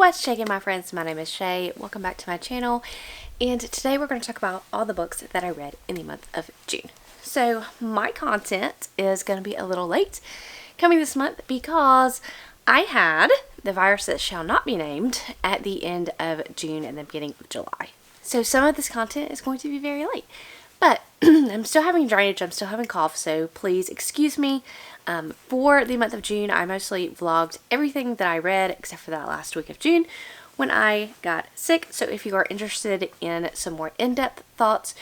What's shaking, my friends? My name is Shay. Welcome back to my channel, and today we're going to talk about all the books that I read in the month of June. So my content is going to be a little late coming this month because I had The Virus That Shall Not Be Named at the end of June and the beginning of July. So some of this content is going to be very late, but I'm still having drainage, I'm still having cough, so please excuse me. For the month of June, I mostly vlogged everything that I read except for that last week of June when I got sick. So if you are interested in some more in-depth thoughts,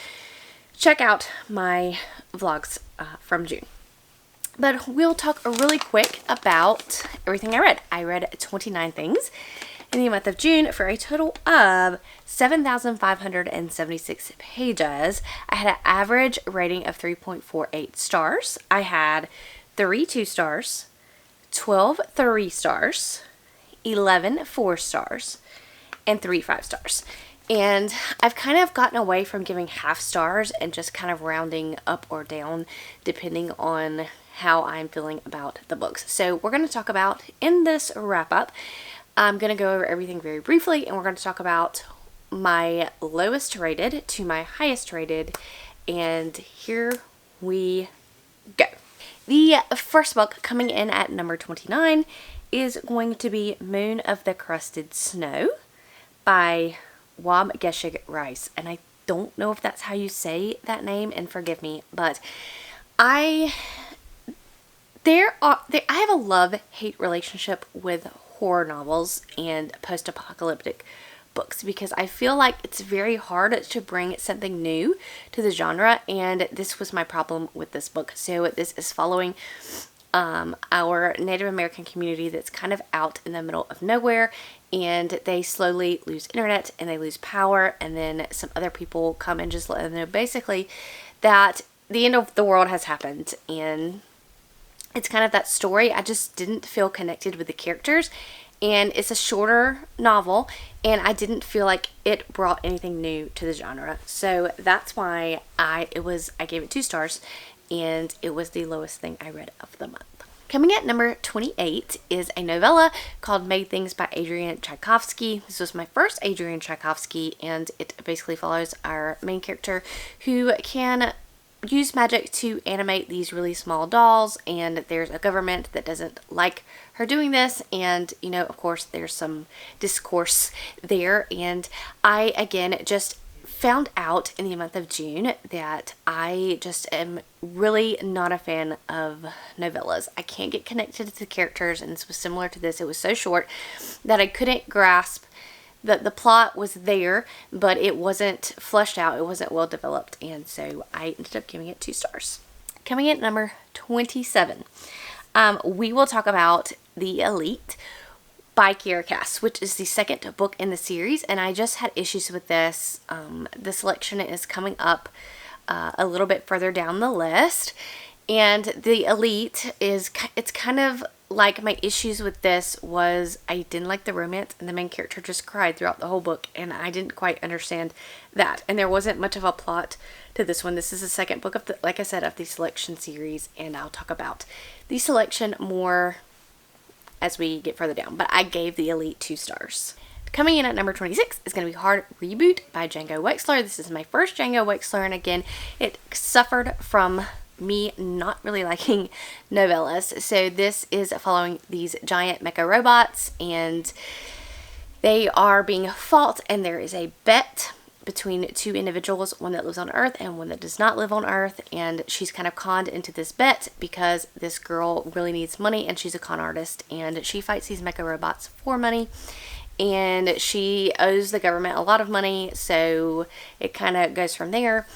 check out my vlogs from June. But we'll talk really quick about everything I read. I read 29 things in the month of June for a total of 7,576 pages. I had an average rating of 3.48 stars. I had 3 2 stars, 12 3 stars, 11 4 stars, and 3 5 stars. And I've kind of gotten away from giving half stars and just kind of rounding up or down depending on how I'm feeling about the books. So we're going to talk about, in this wrap up, I'm going to go over everything very briefly, and we're going to talk about my lowest rated to my highest rated, and here we go. The first book coming in at number 29 is going to be Moon of the Crusted Snow by Wab Geshig Rice, and I don't know if that's how you say that name, and forgive me, but I have a love-hate relationship with horror novels and post-apocalyptic books because I feel like it's very hard to bring something new to the genre, and this was my problem with this book. So this is following our Native American community that's kind of out in the middle of nowhere, and they slowly lose internet and they lose power, and then some other people come and just let them know basically that the end of the world has happened, and it's kind of that story. I just didn't feel connected with the characters, and it's a shorter novel, and I didn't feel like it brought anything new to the genre. So that's why I gave it 2 stars, and it was the lowest thing I read of the month. Coming at number 28 is a novella called Made Things by Adrian Tchaikovsky. This was my first Adrian Tchaikovsky, and it basically follows our main character who can use magic to animate these really small dolls, and there's a government that doesn't like her doing this, and you know, of course there's some discourse there. And I again just found out in the month of June that I just am really not a fan of novellas. I can't get connected to the characters, and this was similar to this. It was so short that I couldn't grasp that the plot was there, but it wasn't fleshed out, it wasn't well developed, and so I ended up giving it 2 stars. Coming in at number 27, we will talk about The Elite by Kiera Cass, which is the second book in the series, and I just had issues with this. The selection is coming up a little bit further down the list, and The Elite it's kind of like, my issues with this was I didn't like the romance, and the main character just cried throughout the whole book, and I didn't quite understand that. And there wasn't much of a plot to this one. This is the second book of the, like I said, of the selection series, and I'll talk about the selection more as we get further down. But I gave The Elite 2 stars. Coming in at number 26 is going to be Reboot by Django Wexler. This is my first Django Wexler, and again, it suffered from me not really liking novellas. So this is following these giant mecha robots, and they are being fought, and there is a bet between 2 individuals, one that lives on Earth and one that does not live on Earth, and she's kind of conned into this bet because this girl really needs money, and she's a con artist, and she fights these mecha robots for money, and she owes the government a lot of money, so it kind of goes from there.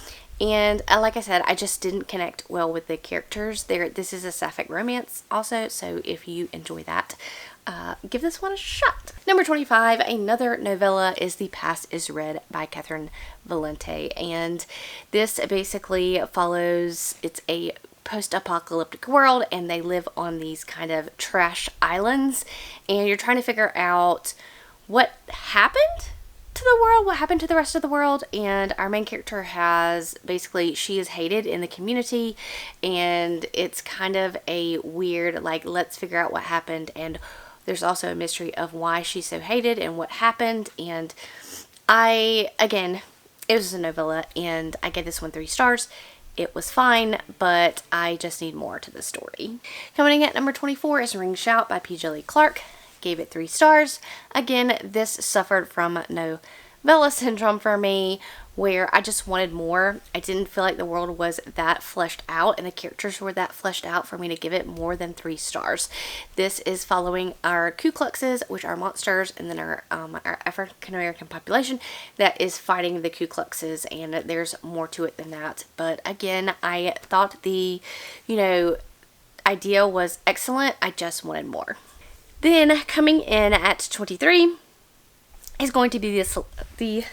And like I said, I just didn't connect well with the characters. This is a sapphic romance also, so if you enjoy that, give this one a shot. Number 25, another novella, is The Past is Red by Catherine Valente, and this basically follows, it's a post-apocalyptic world, and they live on these kind of trash islands, and you're trying to figure out what happened to the world, what happened to the rest of the world. And our main character has basically, she is hated in the community, and it's kind of a weird, like, let's figure out what happened and there's also a mystery of why she's so hated and what happened. And again, it was a novella, and I gave this one 3 stars. It was fine, but I just need more to the story. Coming in at number 24 is Ring Shout by P. Lee Clark. Gave it 3 stars. Again, this suffered from novella syndrome for me, where I just wanted more. I didn't feel like the world was that fleshed out and the characters were that fleshed out for me to give it more than 3 stars. This is following our Ku Kluxes, which are monsters, and then our African American population that is fighting the Ku Kluxes, and there's more to it than that. But again, I thought the, idea was excellent. I just wanted more. Then coming in at 23 is going to be the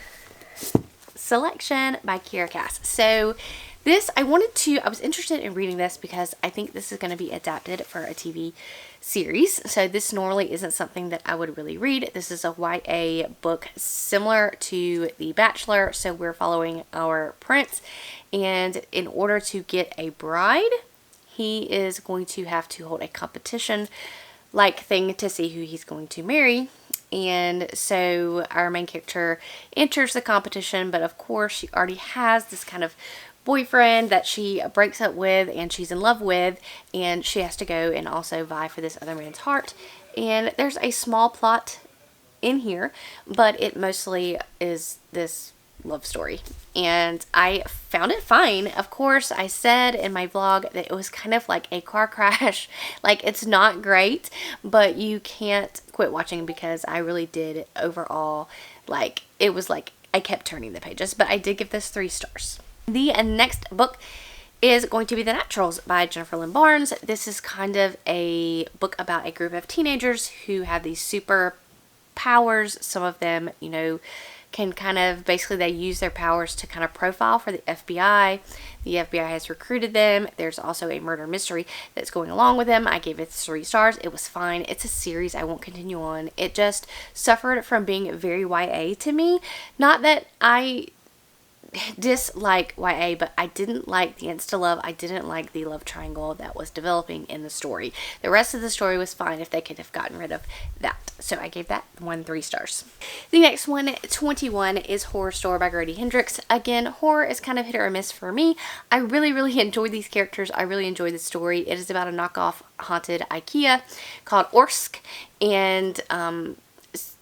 Selection by Kiera Cass. So this, I was interested in reading this because I think this is going to be adapted for a TV series. So this normally isn't something that I would really read. This is a YA book similar to The Bachelor. So we're following our prince, and in order to get a bride, he is going to have to hold a competition like thing to see who he's going to marry. And so our main character enters the competition, but of course she already has this kind of boyfriend that she breaks up with and she's in love with, and she has to go and also vie for this other man's heart. And there's a small plot in here, but it mostly is this love story, and I found it fine. Of course, I said in my vlog that it was kind of like a car crash. Like, it's not great, but you can't quit watching because I really did overall, like, it was like I kept turning the pages. But I did give this 3 stars. The next book is going to be The Naturals by Jennifer Lynn Barnes. This is kind of a book about a group of teenagers who have these super powers. Some of them, can kind of, basically they use their powers to kind of profile for the FBI. The FBI has recruited them. There's also a murder mystery that's going along with them. I gave it 3 stars. It was fine. It's a series. I won't continue on. It just suffered from being very YA to me. Not that I dislike YA, but I didn't like the insta-love. I didn't like the love triangle that was developing in the story. The rest of the story was fine if they could have gotten rid of that. So I gave that one 3 stars. The next one, 21, is Horror Store by Grady Hendrix. Again, horror is kind of hit or miss for me. I really, really enjoyed these characters. I really enjoyed the story. It is about a knockoff haunted IKEA called Orsk, and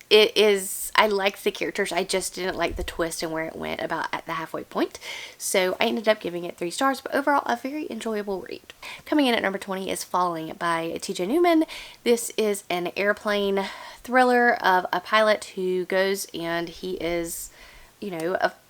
it is, I liked the characters. I just didn't like the twist and where it went about at the halfway point. So I ended up giving it 3 stars, but overall a very enjoyable read. Coming in at number 20 is Falling by TJ Newman. This is an airplane thriller of a pilot who goes and he is,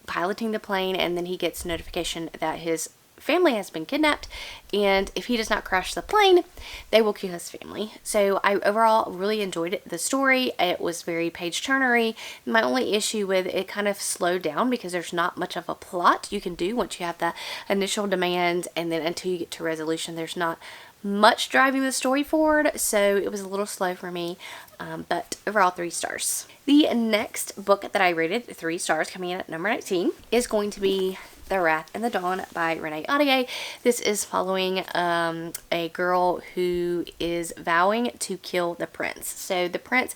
piloting the plane, and then he gets notification that his family has been kidnapped, and if he does not crash the plane, they will kill his family. So I overall really enjoyed the story. It was very page turnery. My only issue with it kind of slowed down because there's not much of a plot you can do once you have the initial demand, and then until you get to resolution, there's not much driving the story forward. So it was a little slow for me, but overall 3 stars. The next book that I rated 3 stars, coming in at number 19, is going to be The Wrath and the Dawn by Renee Audier. This is following a girl who is vowing to kill the prince. So the prince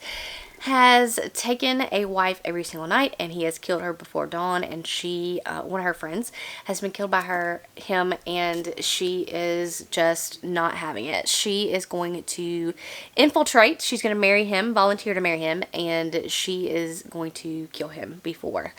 has taken a wife every single night, and he has killed her before dawn, and she, one of her friends, has been killed by him, and she is just not having it. She is going to infiltrate. She's going to marry him, volunteer to marry him, and she is going to kill him before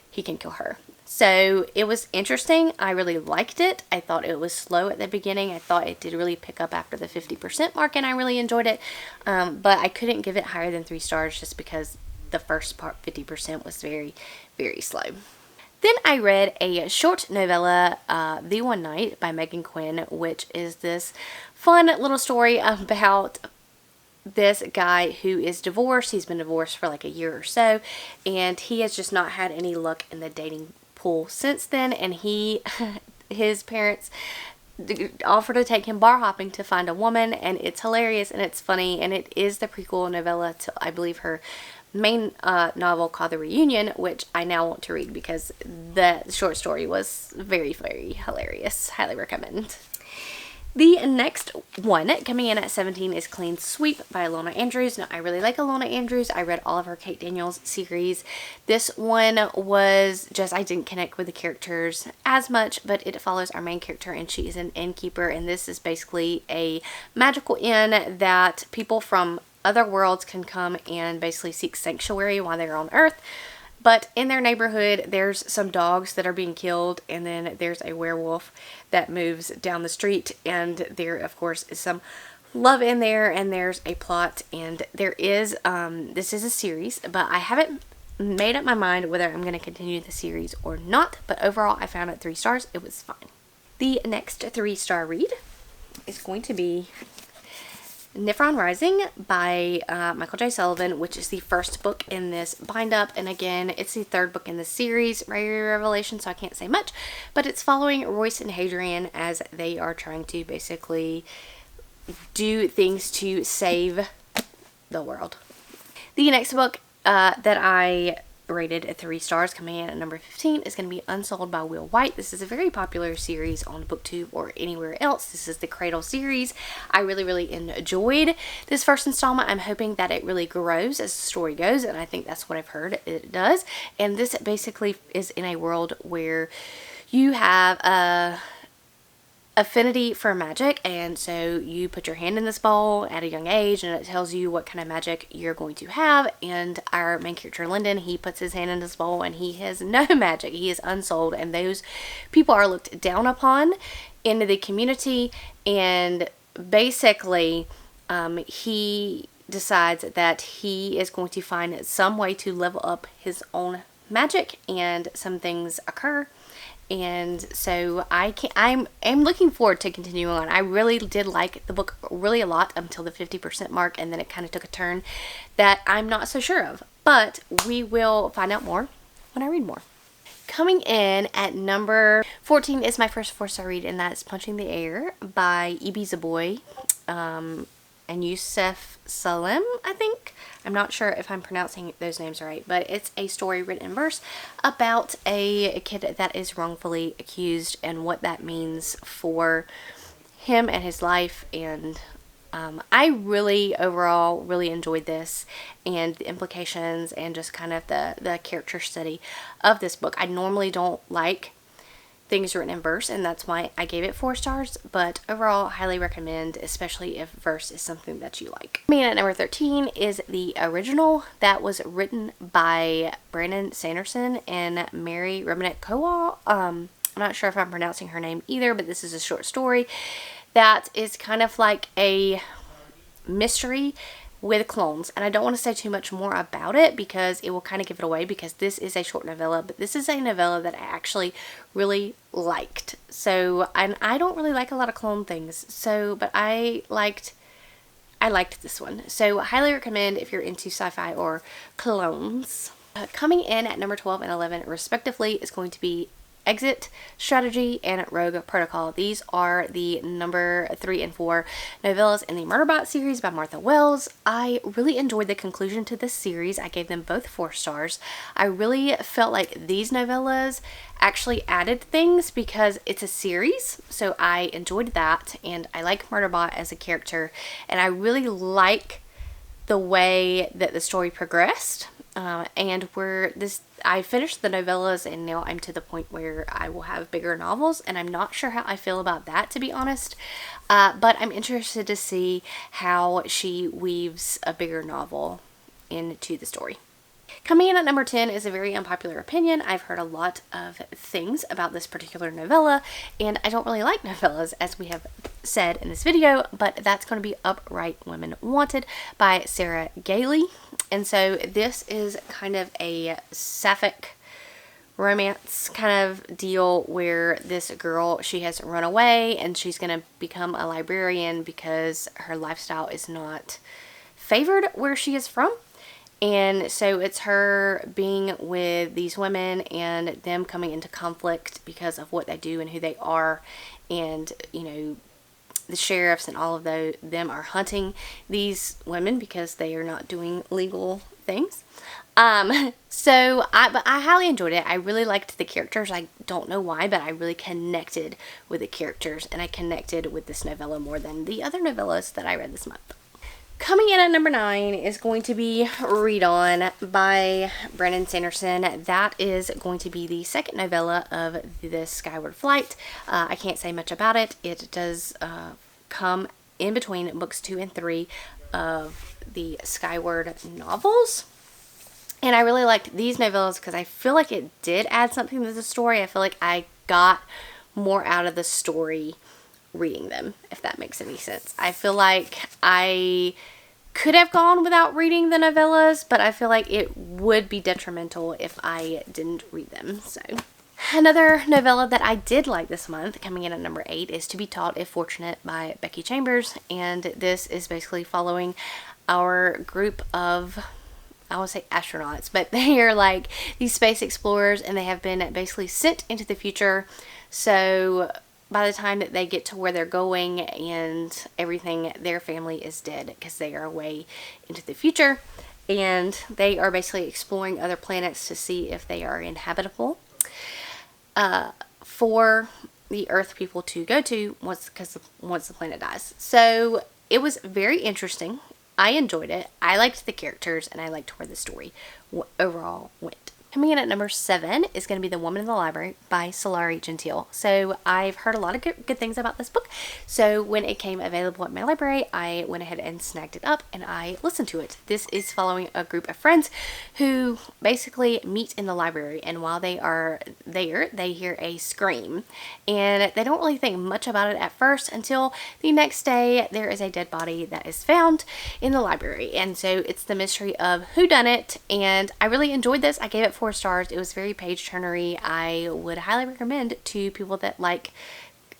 he can kill her. So it was interesting. I really liked it. I thought it was slow at the beginning. I thought it did really pick up after the 50% mark, and I really enjoyed it. But I couldn't give it higher than 3 stars just because the first part, 50%, was very, very slow. Then I read a short novella, The One Night by Megan Quinn, which is this fun little story about this guy who is divorced. He's been divorced for like a year or so, and he has just not had any luck in the dating pool since then, and his parents offer to take him bar hopping to find a woman, and it's hilarious and it's funny, and it is the prequel novella to, I believe, her main novel called The Reunion, which I now want to read because the short story was very, very hilarious. Highly recommend. The next one coming in at 17 is Clean Sweep by Alona Andrews. Now, I really like Alona Andrews. I read all of her Kate Daniels series. This one was just, I didn't connect with the characters as much, but it follows our main character, and she is an innkeeper, and this is basically a magical inn that people from other worlds can come and basically seek sanctuary while they're on Earth. But in their neighborhood, there's some dogs that are being killed, and then there's a werewolf that moves down the street, and there, of course, is some love in there, and there's a plot, and there is, this is a series, but I haven't made up my mind whether I'm going to continue the series or not, but overall, I found it 3 stars. It was fine. The next 3-star read is going to be Nifron Rising by Michael J. Sullivan, which is the first book in this bind-up, and again, it's the 3rd book in the series, Revelation, so I can't say much, but it's following Royce and Hadrian as they are trying to basically do things to save the world. The next book that I rated at 3 stars, coming in at number 15, is going to be Unsold by Will White. This is a very popular series on BookTube or anywhere else. This is the Cradle series. I really enjoyed this first installment. I'm hoping that it really grows as the story goes, and I think that's what I've heard it does. And this basically is in a world where you have a affinity for magic, and so you put your hand in this bowl at a young age, and it tells you what kind of magic you're going to have. And our main character, Lyndon, he puts his hand in this bowl and he has no magic. He is unsold, and those people are looked down upon in the community. And basically he decides that he is going to find some way to level up his own magic, and some things occur. And so I'm looking forward to continuing on. I really did like the book really a lot until the 50% mark, and then it kind of took a turn that I'm not so sure of. But we will find out more when I read more. Coming in at number 14 is my first 4-star read, and that's Punching the Air by E.B. Zaboy and Yusef Salem, I think. I'm not sure if I'm pronouncing those names right, but it's a story written in verse about a kid that is wrongfully accused and what that means for him and his life. And I really overall really enjoyed this, and the implications, and just kind of the character study of this book. I normally don't like things written in verse, and that's why I gave it 4 stars, but overall highly recommend, especially if verse is something that you like. Coming in at number 13 is the original that was written by Brandon Sanderson and Mary Romanek Kowal. I'm not sure if I'm pronouncing her name either, but this is a short story that is kind of like a mystery with clones, and I don't want to say too much more about it because it will kind of give it away, because this is a short novella, but this is a novella that I actually really liked. So, and I don't really like a lot of clone things, so, but I liked this one. So highly recommend if you're into sci-fi or clones. Coming in at number 12 and 11 respectively is going to be Exit Strategy and Rogue Protocol. These are the number 3 and 4 novellas in the Murderbot series by Martha Wells. I really enjoyed the conclusion to this series. I gave them both 4 stars. I really felt like these novellas actually added things because it's a series, so I enjoyed that, and I like Murderbot as a character, and I really like the way that the story progressed. And I finished the novellas, and now I'm to the point where I will have bigger novels, and I'm not sure how I feel about that, to be honest. But I'm interested to see how she weaves a bigger novel into the story. Coming in at number 10 is a very unpopular opinion. I've heard a lot of things about this particular novella, and I don't really like novellas, as we have said in this video, but that's going to be Upright Women Wanted by Sarah Gailey. And so this is kind of a sapphic romance kind of deal where this girl, she has run away and she's going to become a librarian because her lifestyle is not favored where she is from. And so it's her being with these women and them coming into conflict because of what they do and who they are. And, you know, the sheriffs and all of them are hunting these women because they are not doing legal things. But I highly enjoyed it. I really liked the characters. I don't know why, but I really connected with the characters, and I connected with this novella more than the other novellas that I read this month. Coming in at number 9 is going to be Read On by Brandon Sanderson. That is going to be the second novella of this Skyward Flight. I can't say much about it. It does come in between books 2 and 3 of the Skyward novels. And I really liked these novellas because I feel like it did add something to the story. I feel like I got more out of the story reading them, if that makes any sense. I feel like I could have gone without reading the novellas, but I feel like it would be detrimental if I didn't read them. So, another novella that I did like this month, coming in at number 8, is To Be Taught If Fortunate by Becky Chambers. And this is basically following our group of, I would say astronauts, but they are like these space explorers, and they have been basically sent into the future. So by the time that they get to where they're going and everything, their family is dead because they are away into the future, and they are basically exploring other planets to see if they are inhabitable for the Earth people to go to once the planet dies. So it was very interesting. I enjoyed it. I liked the characters, and I liked where the story overall went. Coming in at number 7 is going to be The Woman in the Library by Solari Gentile. So I've heard a lot of good things about this book. So when it came available at my library, I went ahead and snagged it up and I listened to it. This is following a group of friends who basically meet in the library, and while they are there, they hear a scream. And they don't really think much about it at first until the next day there is a dead body that is found in the library. And so it's the mystery of who done it, and I really enjoyed this. I gave it 4 stars. It was very page-turnery. I would highly recommend to people that like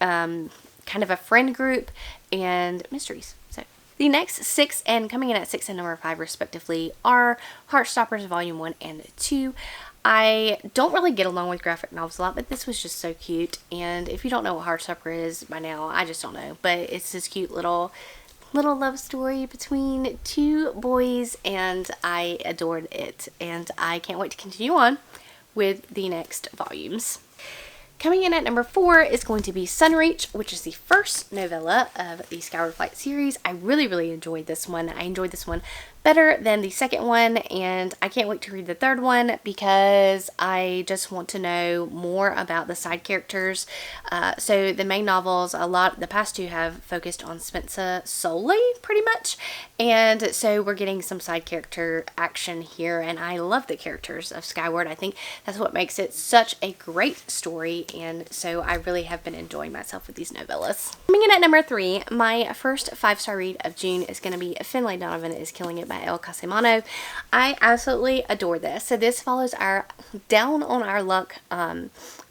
kind of a friend group and mysteries. So the next 6, and coming in at 6 and number 5 respectively, are Heartstoppers Volume 1 and 2. I don't really get along with graphic novels a lot, but this was just so cute. And if you don't know what Heartstopper is by now, I just don't know. But it's this cute little love story between 2 boys, and I adored it, and I can't wait to continue on with the next volumes. Coming in at number 4 is going to be Sunreach, which is the first novella of the Skyward Flight series. I really enjoyed this one. I enjoyed this one better than the second one, and I can't wait to read the third one because I just want to know more about the side characters. So the main novels, the past 2 have focused on Spencer solely, pretty much, and so we're getting some side character action here, and I love the characters of Skyward. I think that's what makes it such a great story, and so I really have been enjoying myself with these novellas. Coming in at number 3, my first 5-star read of June is going to be Finlay, Donovan is Killing It by El Casimano. I absolutely adore this. So this follows our down on our luck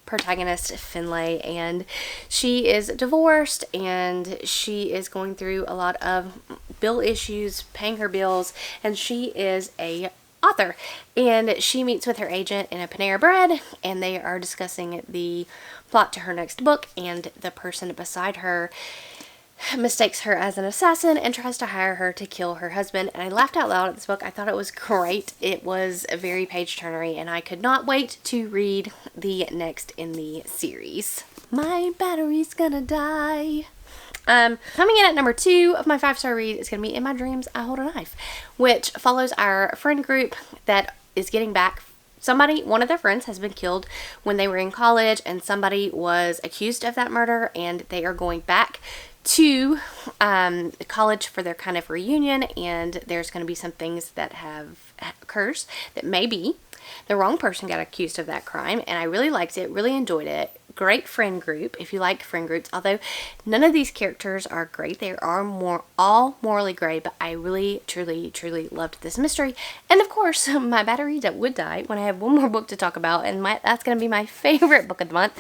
protagonist Finlay, and she is divorced, and she is going through a lot of bill issues, paying her bills, and she is a author, and she meets with her agent in a Panera Bread, and they are discussing the plot to her next book, and the person beside her mistakes her as an assassin and tries to hire her to kill her husband. And I laughed out loud at this book. I thought it was great. It was a very page-turnery, and I could not wait to read the next in the series. My battery's gonna die. Coming in at number 2 of my 5-star read is going to be In My Dreams I Hold a Knife, which follows our friend group that is getting back. One of their friends has been killed when they were in college, and somebody was accused of that murder, and they are going back to college for their kind of reunion, and there's going to be some things that have occurs that maybe the wrong person got accused of that crime, and I really liked it, really enjoyed it. Great friend group if you like friend groups, although none of these characters are great. They are all morally gray, but I really truly loved this mystery. And of course my battery would die when I have one more book to talk about, and that's going to be my favorite book of the month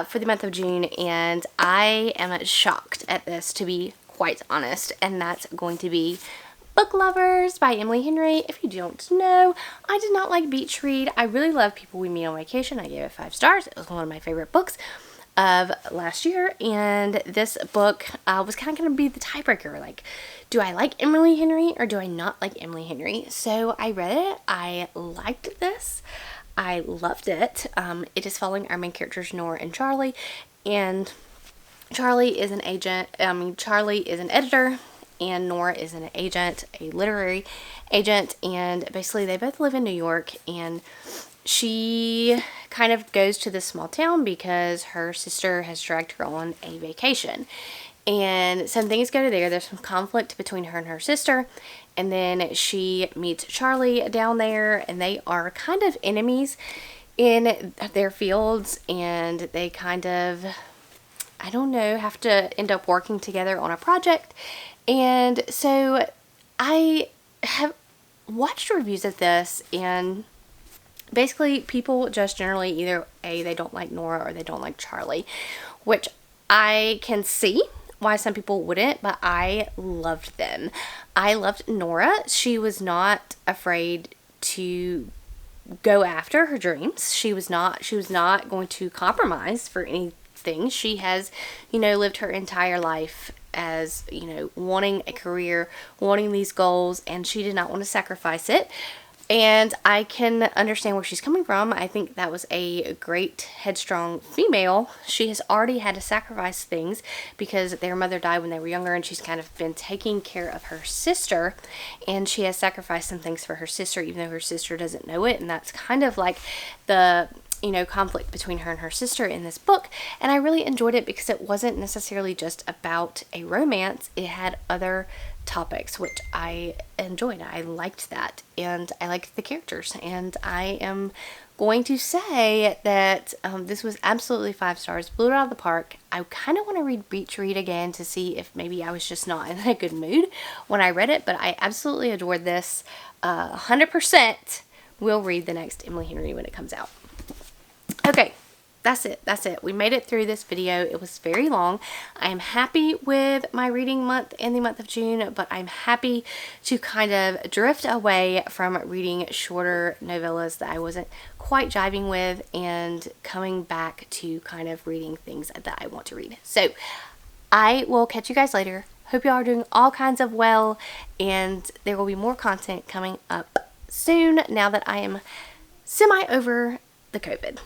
for the month of June, and I am shocked at this, to be quite honest, and that's going to be Book Lovers by Emily Henry. If you don't know, I did not like Beach Read. I really love People We Meet on Vacation. I gave it 5 stars. It was one of my favorite books. of last year, and this book was kind of going to be the tiebreaker. Like, do I like Emily Henry or do I not like Emily Henry? So I read it. I liked this. I loved it. It is following our main characters, Nora and Charlie, and Charlie is an Charlie is an editor, and Nora is an agent, a literary agent, and basically they both live in New York, and she kind of goes to this small town because her sister has dragged her on a vacation. And some things go to there. There's some conflict between her and her sister. And then she meets Charlie down there, and they are kind of enemies in their fields. And they kind of, I don't know, have to end up working together on a project. And so I have watched reviews of this, and basically people just generally either they don't like Nora or they don't like Charlie, which I can see why some people wouldn't, but I loved them. I loved Nora. She was not afraid to go after her dreams. She was not going to compromise for anything. She has, lived her entire life as, wanting a career, wanting these goals, and she did not want to sacrifice it. And I can understand where she's coming from. I think that was a great, headstrong female. She has already had to sacrifice things because their mother died when they were younger, and she's kind of been taking care of her sister. And she has sacrificed some things for her sister, even though her sister doesn't know it. And that's kind of like the conflict between her and her sister in this book. And I really enjoyed it because it wasn't necessarily just about a romance. It had other topics, which I enjoyed. I liked that, and I liked the characters, and I am going to say that this was absolutely 5 stars. Blew it out of the park. I kind of want to read again to see if maybe I was just not in a good mood when I read it, but I absolutely adored this. 100% will read the next Emily Henry when it comes out. Okay, that's it. We made it through this video. It was very long. I am happy with my reading month in the month of June, but I'm happy to kind of drift away from reading shorter novellas that I wasn't quite jiving with, and coming back to kind of reading things that I want to read. So I will catch you guys later. Hope y'all are doing all kinds of well, and there will be more content coming up soon now that I am semi over the COVID.